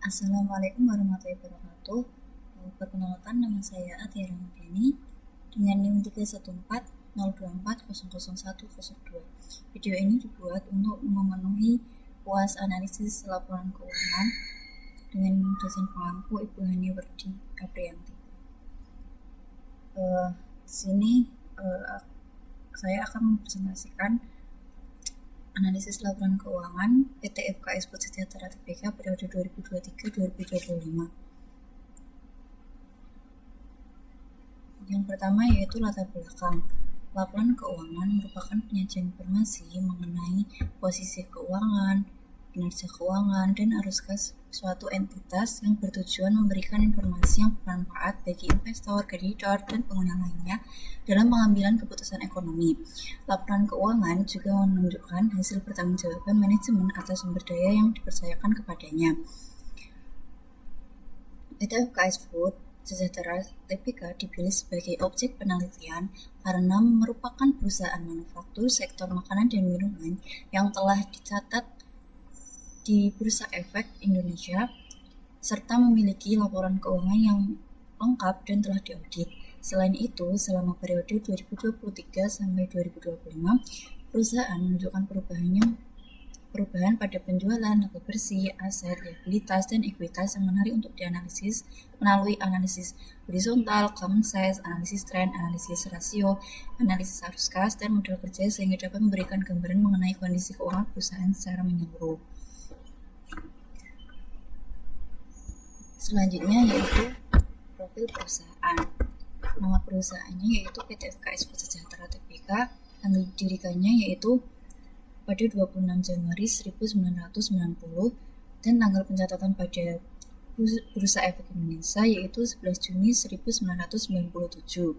Assalamualaikum warahmatullahi wabarakatuh. Perkenalkan, nama saya Atia Ramadhani dengan NIM 31402400102. Video ini dibuat untuk memenuhi UAS analisis laporan keuangan dengan dosen pengampu Ibu Hani Werdi Aprianti. Di sini saya akan mempresentasikan analisis laporan keuangan PT FKS Food Sejahtera Tbk periode 2023-2025. Yang pertama yaitu latar belakang. Laporan keuangan merupakan penyajian informasi mengenai posisi keuangan, kinerja keuangan, dan arus kas suatu entitas yang bertujuan memberikan informasi yang bermanfaat bagi investor, kreditor, dan pengguna lainnya dalam pengambilan keputusan ekonomi. Laporan keuangan juga menunjukkan hasil pertanggungjawaban manajemen atas sumber daya yang dipercayakan kepadanya. PT FKS Food Sejahtera Tbk dipilih sebagai objek penelitian karena merupakan perusahaan manufaktur sektor makanan dan minuman yang telah dicatat di Bursa Efek Indonesia serta memiliki laporan keuangan yang lengkap dan telah diaudit. Selain itu, selama periode 2023 sampai 2025, perusahaan menunjukkan perubahan pada penjualan, laba bersih, aset, liabilitas, dan ekuitas yang menarik untuk dianalisis melalui analisis horizontal, common size, analisis tren, analisis rasio, analisis arus kas, dan model kerja sehingga dapat memberikan gambaran mengenai kondisi keuangan perusahaan secara menyeluruh. Selanjutnya yaitu profil perusahaan. Nama perusahaannya yaitu PT FKS Food Sejahtera Tbk, tanggal didirikannya yaitu pada 26 Januari 1990 dan tanggal pencatatan pada Bursa Efek Indonesia yaitu 11 Juni 1997.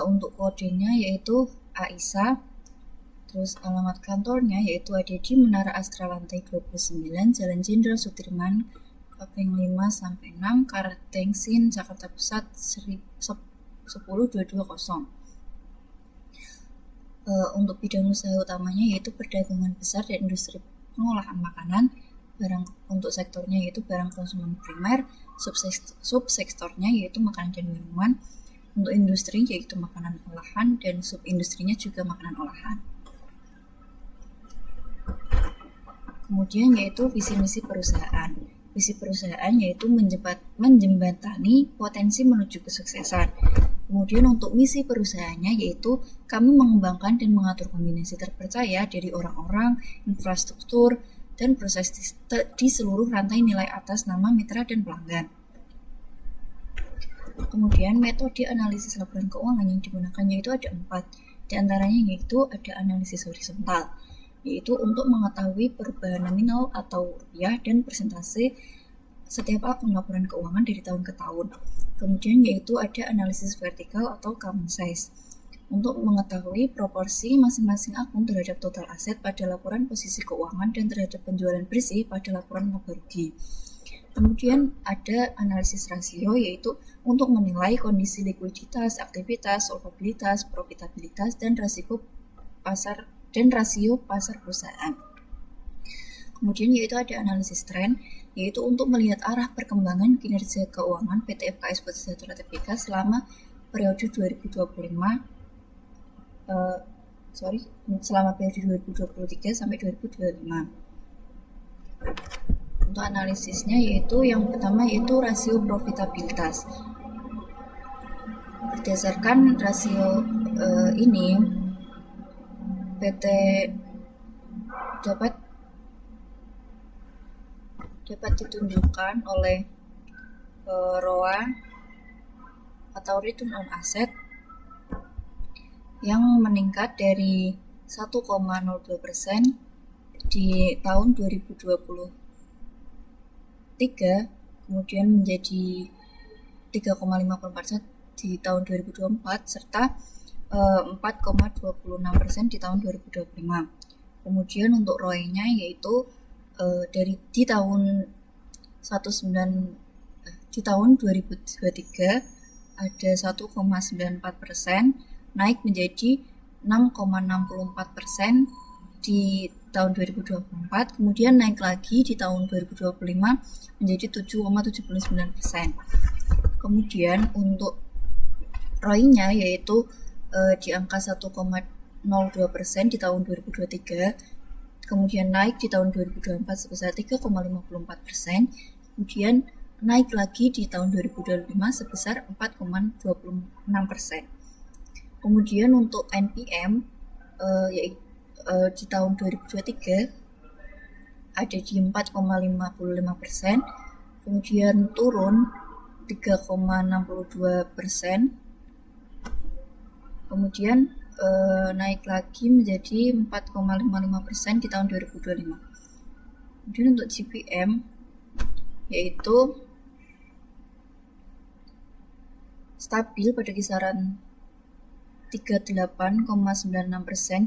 Untuk kodenya yaitu AISA. Terus alamat kantornya yaitu ada di Menara Astra lantai 29, Jalan Jenderal Sudirman, Kaping 5-6, Kartengsin, Jakarta Pusat 10220. Untuk bidang usaha utamanya yaitu perdagangan besar dan industri pengolahan makanan. Untuk sektornya yaitu barang konsumen primer, subsektornya yaitu makanan dan minuman. Untuk industri yaitu makanan olahan dan subindustrinya juga makanan olahan. Kemudian yaitu visi misi perusahaan. Visi perusahaan yaitu menjembatani potensi menuju kesuksesan. Kemudian untuk misi perusahaannya yaitu kami mengembangkan dan mengatur kombinasi terpercaya dari orang-orang, infrastruktur, dan proses di seluruh rantai nilai atas nama mitra dan pelanggan. Kemudian metode analisis laporan keuangan yang digunakan yaitu ada 4. Di antaranya yaitu ada analisis horizontal, yaitu untuk mengetahui perubahan nominal atau rupiah dan persentase setiap akun laporan keuangan dari tahun ke tahun. Kemudian yaitu ada analisis vertikal atau common size untuk mengetahui proporsi masing-masing akun terhadap total aset pada laporan posisi keuangan dan terhadap penjualan bersih pada laporan laba rugi. Kemudian ada analisis rasio yaitu untuk menilai kondisi likuiditas, aktivitas, solvabilitas, profitabilitas, dan rasio pasar perusahaan. Kemudian yaitu ada analisis tren, yaitu untuk melihat arah perkembangan kinerja keuangan PT FKS Food Sejahtera Tbk selama periode 2023 sampai 2025. Untuk analisisnya yaitu yang pertama yaitu rasio profitabilitas. Berdasarkan rasio ini PT dapat ditunjukkan oleh ROA atau Return on Asset yang meningkat dari 1,02% di tahun 2023 kemudian menjadi 3,54% di tahun 2024 serta 4,26% di tahun 2025. Kemudian untuk ROE-nya yaitu di tahun 2023 ada 1,94% naik menjadi 6,64% di tahun 2024, kemudian naik lagi di tahun 2025 menjadi 7,79%. Kemudian untuk ROI-nya yaitu di angka 1,02% di tahun 2023, kemudian naik di tahun 2024 sebesar 3,54%, kemudian naik lagi di tahun 2025 sebesar 4,26%. Kemudian untuk NPM di tahun 2023 ada di 4,55%, kemudian turun 3,62%, kemudian naik lagi menjadi 4,55% di tahun 2025. Kemudian untuk GPM yaitu stabil pada kisaran 38,96%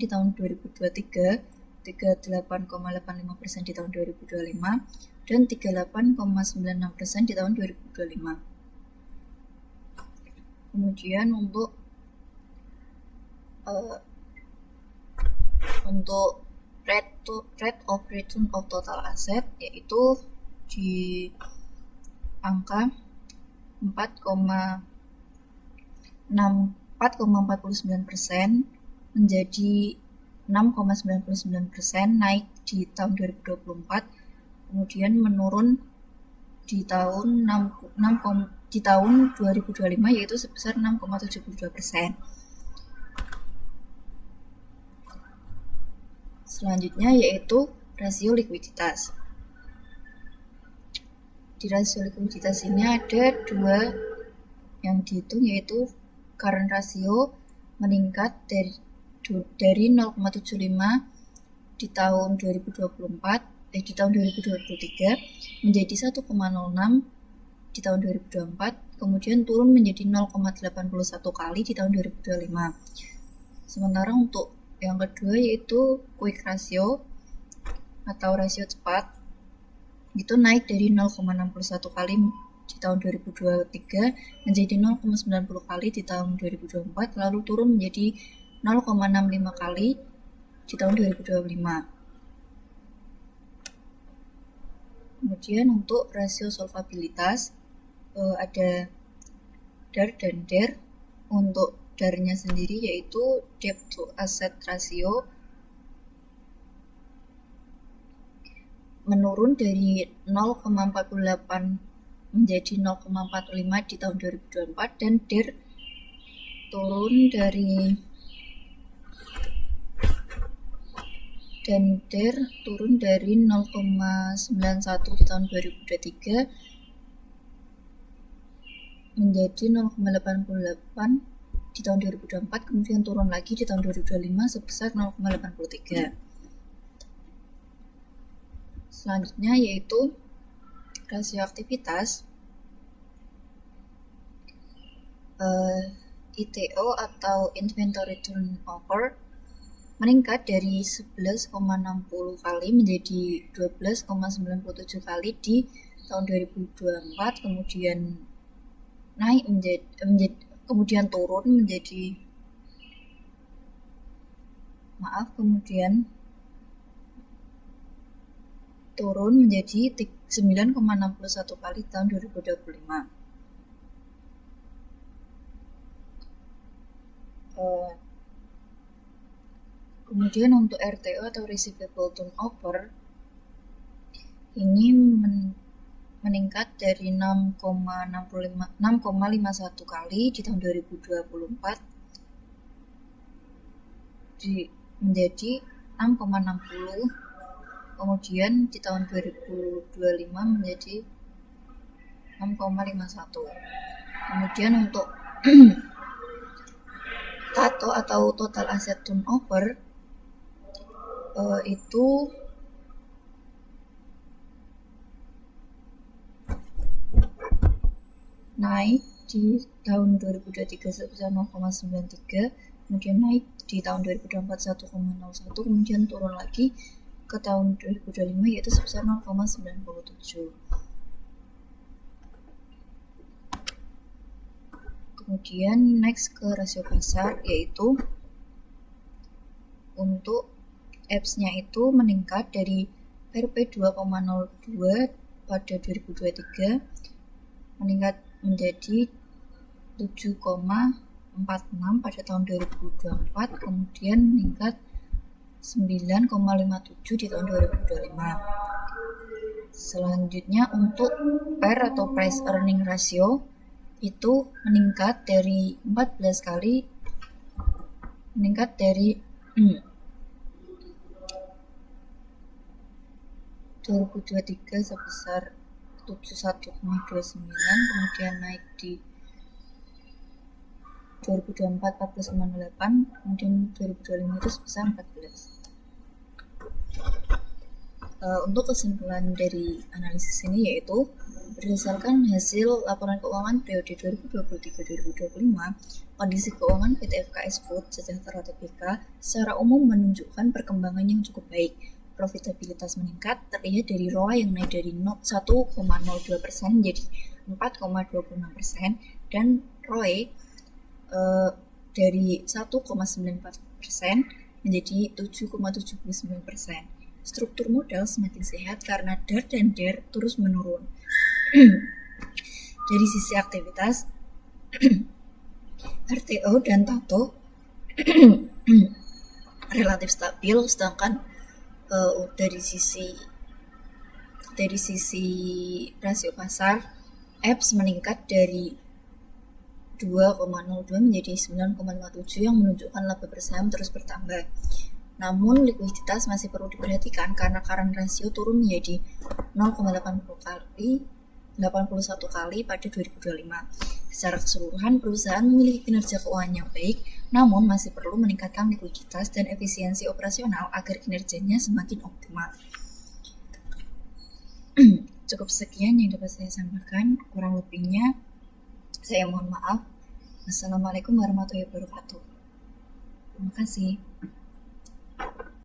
di tahun 2023, 38,85% di tahun 2025, dan 38,96% di tahun 2025. Kemudian untuk rate of return of total asset yaitu di angka 4,49% menjadi 6,99%, naik di tahun 2024, kemudian menurun di tahun 2025 yaitu sebesar 6,72%. Selanjutnya yaitu rasio likuiditas. Di rasio likuiditas ini ada dua yang dihitung, yaitu current ratio meningkat dari 0,75 di tahun 2023 menjadi 1,06 di tahun 2024, kemudian turun menjadi 0,81 kali di tahun 2025. Sementara untuk yang kedua yaitu quick ratio atau rasio cepat, itu naik dari 0,61 kali di tahun 2023 menjadi 0,90 kali di tahun 2024, lalu turun menjadi 0,65 kali di tahun 2025. Kemudian untuk rasio solvabilitas ada DAR dan DER. Untuk DAR-nya sendiri yaitu debt to asset ratio menurun dari 0,48 menjadi 0,45 di tahun 2024, dan DER turun dari 0,91 di tahun 2023 menjadi 0,88 di tahun 2024, kemudian turun lagi di tahun 2025 sebesar 0,83. Selanjutnya yaitu rasio aktivitas ITO atau inventory turnover meningkat dari 11,60 kali menjadi 12,97 kali di tahun 2024, kemudian turun menjadi 9,61 kali tahun 2025. Kemudian untuk RTO atau receivable turnover ini meningkat dari 6,51 kali di tahun 2024 menjadi 6,60, kemudian di tahun 2025 menjadi 6,51. Kemudian untuk TATO atau total asset turnover itu naik di tahun 2023 sebesar 0,93, kemudian naik di tahun 2024 1,01, kemudian turun lagi ke tahun 2025 yaitu sebesar 0,97. Kemudian next ke rasio pasar, yaitu untuk EPS-nya itu meningkat dari Rp 2,02 pada 2023 meningkat menjadi 7,46 pada tahun 2024, kemudian meningkat 9,57 di tahun 2025. Selanjutnya untuk PER atau Price Earning Ratio itu meningkat dari 14 kali meningkat dari 2023 sebesar 71,29, kemudian naik di 2024 14,8, kemudian 2025 itu sebesar 14. Untuk kesimpulan dari analisis ini yaitu berdasarkan hasil laporan keuangan periode 2023-2025, kondisi keuangan PT FKS Food Sejahtera Tbk secara umum menunjukkan perkembangan yang cukup baik. Profitabilitas meningkat terlihat dari ROA yang naik dari 1,02% menjadi 4,26% dan ROE dari 1,94% menjadi 7,79%. Struktur modal semakin sehat karena DAR dan DER terus menurun. Dari sisi aktivitas, RTO dan TATO relatif stabil, sedangkan dari sisi rasio pasar, EPS meningkat dari 2,02 menjadi 9,57 yang menunjukkan laba bersaham terus bertambah. Namun likuiditas masih perlu diperhatikan karena current ratio turun menjadi 0,81 kali pada 2025. Secara keseluruhan, perusahaan memiliki kinerja keuangan yang baik, namun masih perlu meningkatkan likuiditas dan efisiensi operasional agar kinerjanya semakin optimal. Cukup sekian yang dapat saya sampaikan, kurang lebihnya saya mohon maaf. Wassalamualaikum warahmatullahi wabarakatuh. Terima kasih.